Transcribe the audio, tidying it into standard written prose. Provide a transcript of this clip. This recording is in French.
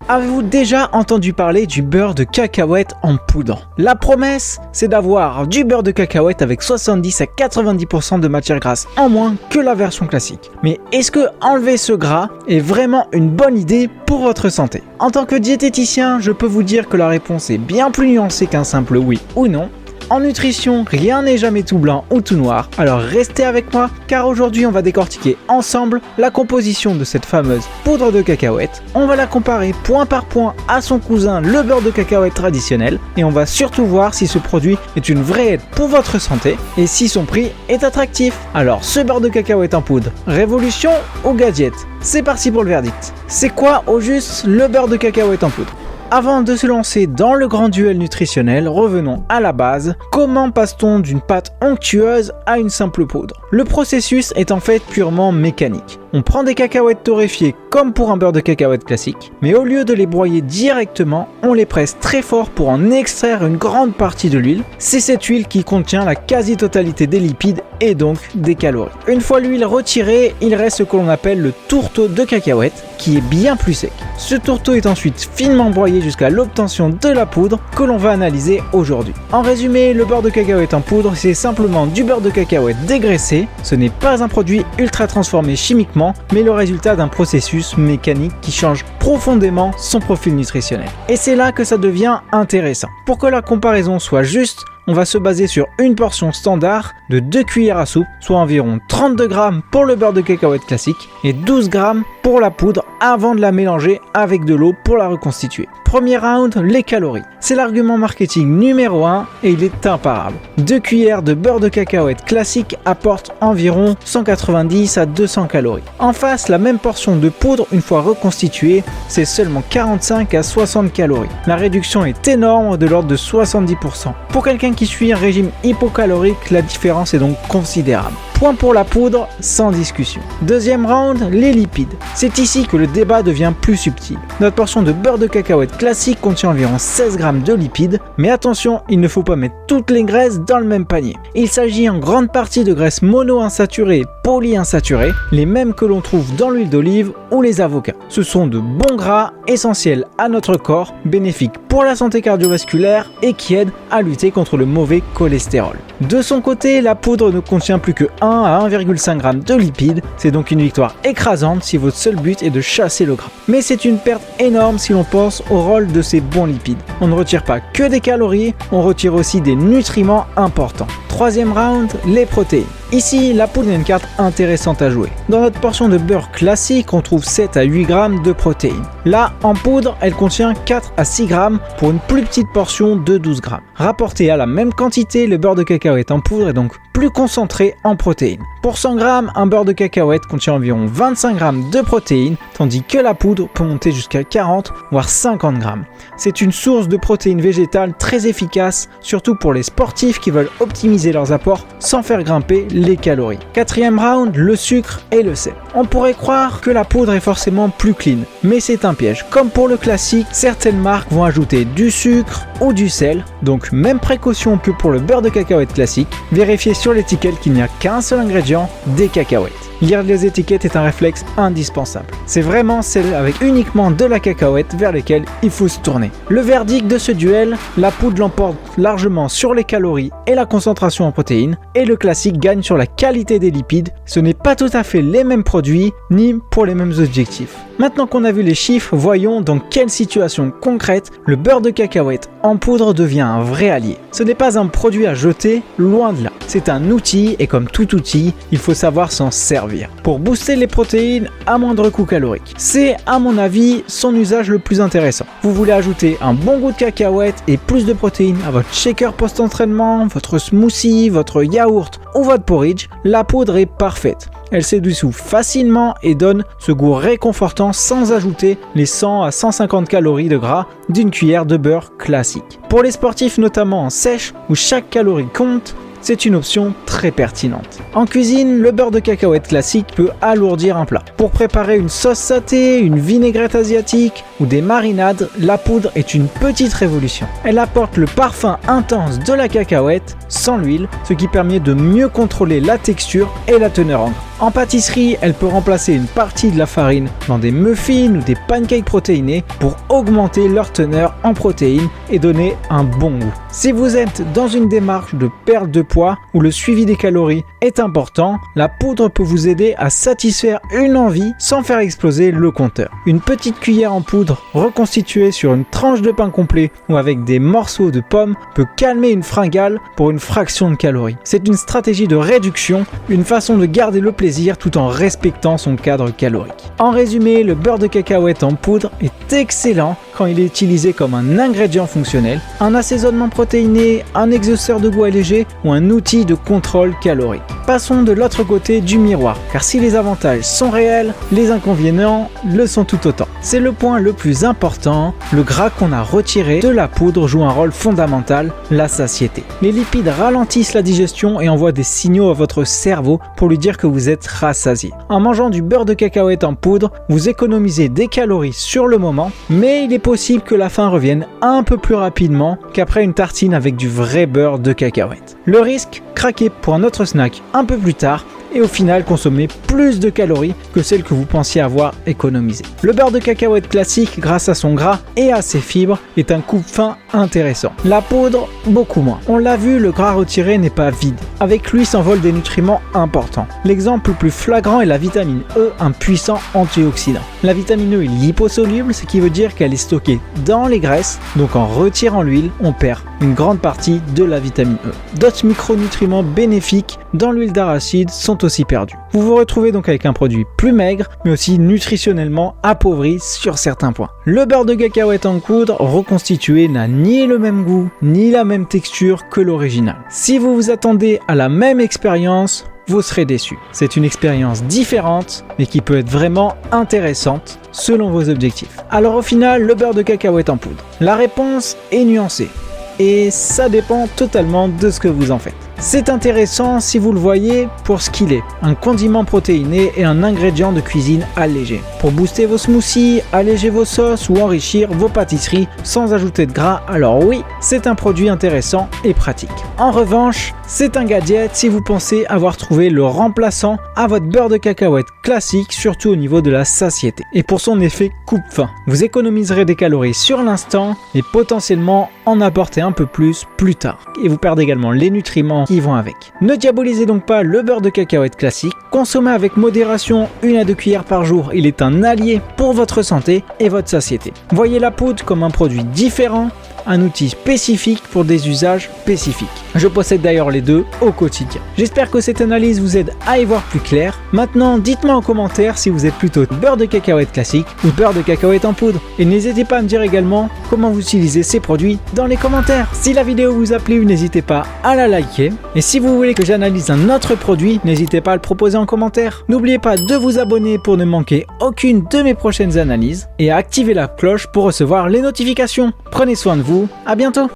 Avez-vous déjà entendu parler du beurre de cacahuète en poudre? La promesse, c'est d'avoir du beurre de cacahuète avec 70 à 90% de matière grasse en moins que la version classique. Mais est-ce que enlever ce gras est vraiment une bonne idée pour votre santé? En tant que diététicien, je peux vous dire que la réponse est bien plus nuancée qu'un simple oui ou non. En nutrition, rien n'est jamais tout blanc ou tout noir, alors restez avec moi car aujourd'hui on va décortiquer ensemble la composition de cette fameuse poudre de cacahuète. On va la comparer point par point à son cousin le beurre de cacahuète traditionnel et on va surtout voir si ce produit est une vraie aide pour votre santé et si son prix est attractif. Alors ce beurre de cacahuète en poudre, révolution ou gadget? C'est parti pour le verdict. C'est quoi au juste le beurre de cacahuète en poudre? Avant de se lancer dans le grand duel nutritionnel, revenons à la base. Comment passe-t-on d'une pâte onctueuse à une simple poudre? Le processus est en fait purement mécanique. On prend des cacahuètes torréfiées comme pour un beurre de cacahuète classique, mais au lieu de les broyer directement, on les presse très fort pour en extraire une grande partie de l'huile. C'est cette huile qui contient la quasi-totalité des lipides et donc des calories. Une fois l'huile retirée, il reste ce que l'on appelle le tourteau de cacahuète, qui est bien plus sec. Ce tourteau est ensuite finement broyé jusqu'à l'obtention de la poudre que l'on va analyser aujourd'hui. En résumé, le beurre de cacahuète en poudre, c'est simplement du beurre de cacahuète dégraissé. Ce n'est pas un produit ultra transformé chimiquement, mais le résultat d'un processus mécanique qui change profondément son profil nutritionnel. Et c'est là que ça devient intéressant. Pour que la comparaison soit juste, on va se baser sur une portion standard de 2 cuillères à soupe, soit environ 32 grammes pour le beurre de cacahuète classique et 12 grammes pour la poudre avant de la mélanger avec de l'eau pour la reconstituer. Premier round, les calories. C'est l'argument marketing numéro 1 et il est imparable. 2 cuillères de beurre de cacahuète classique apportent environ 190 à 200 calories. En face, la même portion de poudre, une fois reconstituée, c'est seulement 45 à 60 calories. La réduction est énorme, de l'ordre de 70%. Pour quelqu'un qui suit un régime hypocalorique, la différence est donc considérable. Point pour la poudre, sans discussion. Deuxième round, les lipides. C'est ici que le débat devient plus subtil. Notre portion de beurre de cacahuète classique contient environ 16 grammes de lipides, mais attention, il ne faut pas mettre toutes les graisses dans le même panier. Il s'agit en grande partie de graisses monoinsaturées et polyinsaturées, les mêmes que l'on trouve dans l'huile d'olive ou les avocats. Ce sont de bons gras essentiels à notre corps, bénéfiques pour la santé cardiovasculaire et qui aident à lutter contre le mauvais cholestérol. De son côté, la poudre ne contient plus que 1 à 1,5 g de lipides, c'est donc une victoire écrasante si votre seul but est de chasser le gras. Mais c'est une perte énorme si l'on pense au rôle de ces bons lipides. On ne retire pas que des calories, on retire aussi des nutriments importants. Troisième round, les protéines. Ici, la poudre a une carte intéressante à jouer. Dans notre portion de beurre classique, on trouve 7 à 8 grammes de protéines. Là, en poudre, elle contient 4 à 6 grammes pour une plus petite portion de 12 grammes. Rapporté à la même quantité, le beurre de cacahuète en poudre est donc plus concentré en protéines. Pour 100 grammes, un beurre de cacahuète contient environ 25 grammes de protéines, tandis que la poudre peut monter jusqu'à 40 voire 50 grammes. C'est une source de protéines végétales très efficace, surtout pour les sportifs qui veulent optimiser leurs apports sans faire grimper les calories. Quatrième round, le sucre et le sel. On pourrait croire que la poudre est forcément plus clean, mais c'est un piège. Comme pour le classique, certaines marques vont ajouter du sucre ou du sel, donc même précaution que pour le beurre de cacahuète classique. Vérifiez sur l'étiquette qu'il n'y a qu'un seul ingrédient, des cacahuètes. Lire les étiquettes est un réflexe indispensable. C'est vraiment celle avec uniquement de la cacahuète vers lesquelles il faut se tourner. Le verdict de ce duel, la poudre l'emporte largement sur les calories et la concentration en protéines, et le classique gagne sur la qualité des lipides. Ce n'est pas tout à fait les mêmes produits, ni pour les mêmes objectifs. Maintenant qu'on a vu les chiffres, voyons dans quelle situation concrète le beurre de cacahuète en poudre devient un vrai allié. Ce n'est pas un produit à jeter, loin de là. C'est un outil et comme tout outil, il faut savoir s'en servir pour booster les protéines à moindre coût calorique. C'est à mon avis son usage le plus intéressant. Vous voulez ajouter un bon goût de cacahuète et plus de protéines à votre shaker post-entraînement, votre smoothie, votre yaourt ou votre porridge, la poudre est parfaite. Elle se dissout facilement et donne ce goût réconfortant sans ajouter les 100 à 150 calories de gras d'une cuillère de beurre classique. Pour les sportifs notamment en sèche où chaque calorie compte, c'est une option très pertinente. En cuisine, le beurre de cacahuète classique peut alourdir un plat. Pour préparer une sauce sautée, une vinaigrette asiatique ou des marinades, la poudre est une petite révolution. Elle apporte le parfum intense de la cacahuète sans l'huile, ce qui permet de mieux contrôler la texture et la teneur en gras. En pâtisserie, elle peut remplacer une partie de la farine dans des muffins ou des pancakes protéinés pour augmenter leur teneur en protéines et donner un bon goût. Si vous êtes dans une démarche de perte de poids où le suivi des calories est important, la poudre peut vous aider à satisfaire une envie sans faire exploser le compteur. Une petite cuillère en poudre reconstituée sur une tranche de pain complet ou avec des morceaux de pommes peut calmer une fringale pour une fraction de calories. C'est une stratégie de réduction, une façon de garder le plaisir tout en respectant son cadre calorique. En résumé, le beurre de cacahuète en poudre est excellent quand il est utilisé comme un ingrédient fonctionnel, un assaisonnement protéiné, un exhausteur de goût allégé ou un outil de contrôle calorique. Passons de l'autre côté du miroir, car si les avantages sont réels, les inconvénients le sont tout autant. C'est le point le plus important, le gras qu'on a retiré de la poudre joue un rôle fondamental, la satiété. Les lipides ralentissent la digestion et envoient des signaux à votre cerveau pour lui dire que vous êtes rassasié. En mangeant du beurre de cacahuète en poudre, vous économisez des calories sur le moment, mais il est possible que la faim revienne un peu plus rapidement qu'après une tartine avec du vrai beurre de cacahuète. Le risque, craquer pour un autre snack un peu plus tard et au final consommer plus de calories que celles que vous pensiez avoir économisées. Le beurre de cacahuète classique, grâce à son gras et à ses fibres, est un coupe-faim intéressant. La poudre, beaucoup moins. On l'a vu, le gras retiré n'est pas vide. Avec lui s'envolent des nutriments importants. L'exemple le plus flagrant est la vitamine E, un puissant antioxydant. La vitamine E est liposoluble, ce qui veut dire qu'elle est stockée dans les graisses, donc en retirant l'huile, on perd une grande partie de la vitamine E. D'autres micronutriments bénéfiques dans l'huile d'arachide sont aussi perdus. Vous vous retrouvez donc avec un produit plus maigre, mais aussi nutritionnellement appauvri sur certains points. Le beurre de cacahuète en poudre reconstitué n'a ni le même goût, ni la même texture que l'original. Si vous vous attendez à la même expérience, vous serez déçu. C'est une expérience différente, mais qui peut être vraiment intéressante selon vos objectifs. Alors au final, le beurre de cacahuète en poudre. La réponse est nuancée. Et ça dépend totalement de ce que vous en faites. C'est intéressant si vous le voyez pour ce qu'il est, un condiment protéiné et un ingrédient de cuisine allégé. Pour booster vos smoothies, alléger vos sauces ou enrichir vos pâtisseries sans ajouter de gras, alors oui, c'est un produit intéressant et pratique. En revanche, c'est un gadget si vous pensez avoir trouvé le remplaçant à votre beurre de cacahuète classique, surtout au niveau de la satiété. Et pour son effet coupe-faim, vous économiserez des calories sur l'instant et potentiellement en apporter un peu plus tard. Et vous perdez également les nutriments qui vont avec. Ne diabolisez donc pas le beurre de cacahuète classique, consommez avec modération 1 à 2 cuillères par jour, il est un allié pour votre santé et votre satiété. Voyez la poudre comme un produit différent, un outil spécifique pour des usages spécifiques. Je possède d'ailleurs les deux au quotidien. J'espère que cette analyse vous aide à y voir plus clair. Maintenant, dites-moi en commentaire si vous êtes plutôt beurre de cacahuète classique ou beurre de cacahuète en poudre. Et n'hésitez pas à me dire également comment vous utilisez ces produits dans les commentaires. Si la vidéo vous a plu, n'hésitez pas à la liker. Et si vous voulez que j'analyse un autre produit, n'hésitez pas à le proposer en commentaire. N'oubliez pas de vous abonner pour ne manquer aucune de mes prochaines analyses et à activer la cloche pour recevoir les notifications. Prenez soin de vous, à bientôt.